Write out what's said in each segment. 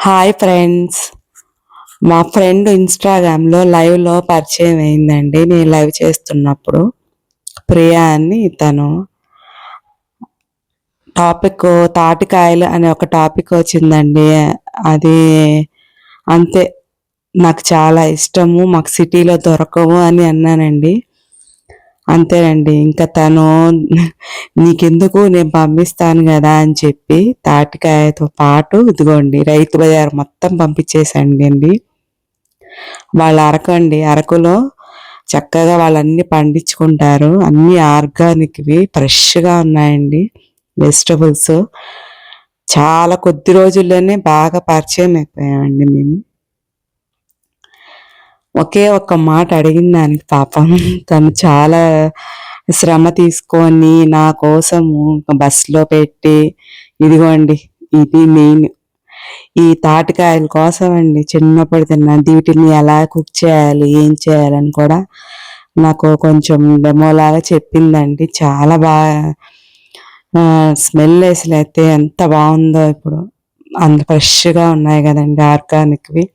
Hi friends. మా friend ఇన్స్టాగ్రామ్లో లైవ్లో పరిచయం అయిందండి. నేను లైవ్ చేస్తున్నప్పుడు ప్రియా అని తను టాపిక్ తాటికాయలు అనే ఒక టాపిక్ వచ్చిందండి. అది అంతే, నాకు చాలా ఇష్టము, మాకు సిటీలో దొరకవు అని అన్నానండి. అంతేనండి, ఇంకా తను నీకెందుకు నేను పంపిస్తాను కదా అని చెప్పి తాటికాయతో పాటు ఇదిగోండి రైతు బజార్ మొత్తం పంపించేసండి. వాళ్ళ అరకులో చక్కగా వాళ్ళన్నీ పండించుకుంటారు. అన్నీ ఆర్గానిక్వి ఫ్రెష్గా ఉన్నాయండి. వెజిటబుల్స్ చాలా కొద్ది రోజుల్లోనే బాగా పరిచయం అయిపోయామండి మేము. ఒకే ఒక్క మాట అడిగిన దానికి పాపం తను చాలా శ్రమ తీసుకొని నా కోసము బస్సులో పెట్టి ఇదిగోండి ఇది మెయిన్ ఈ తాటికాయల కోసం అండి. చిన్నప్పుడు తిన్నాను. వీటిని ఎలా కుక్ చేయాలి ఏం చేయాలని కూడా నాకు కొంచెం డెమోలాగా చెప్పిందండి. చాలా బాగా స్మెల్ అసలు అయితే ఎంత బాగుందో. ఇప్పుడు అంత ఫ్రెష్గా ఉన్నాయి కదండి ఆర్గానిక్వి.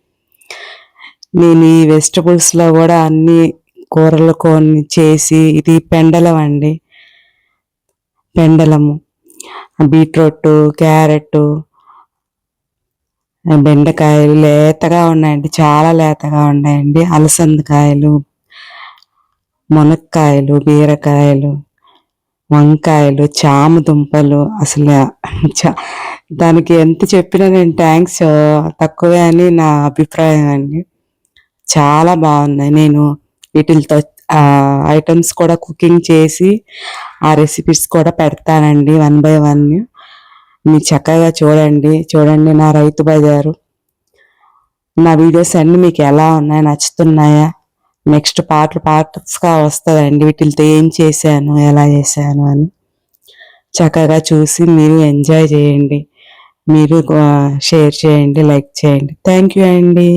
నేను ఈ వెజిటబుల్స్లో కూడా అన్ని కూరలు కొన్ని చేసి, ఇది పెండలం అండి, పెండలము, బీట్రూట్, క్యారెట్, బెండకాయలు లేతగా ఉన్నాయండి, చాలా లేతగా ఉన్నాయండి. అలసందకాయలు, మునక్కాయలు, బీరకాయలు, వంకాయలు, చామ దుంపలు. అసలు దానికి ఎంత చెప్పినా నేను థ్యాంక్స్ తక్కువే అని నా అభిప్రాయం అండి. చాలా బాగున్నాయి. నేను వీటితో ఐటమ్స్ కూడా కుకింగ్ చేసి ఆ రెసిపీస్ కూడా పెడతానండి 1 by 1. మీరు చక్కగా చూడండి నా రైతు బజారు. నా వీడియోస్ అన్నీ మీకు ఎలా ఉన్నాయి, నచ్చుతున్నాయా? నెక్స్ట్ పార్ట్స్గా వస్తుందండి వీటితో ఏం చేశాను, ఎలా చేశాను అని. చక్కగా చూసి మీరు ఎంజాయ్ చేయండి. మీరు షేర్ చేయండి, లైక్ చేయండి. థ్యాంక్ యూ అండి.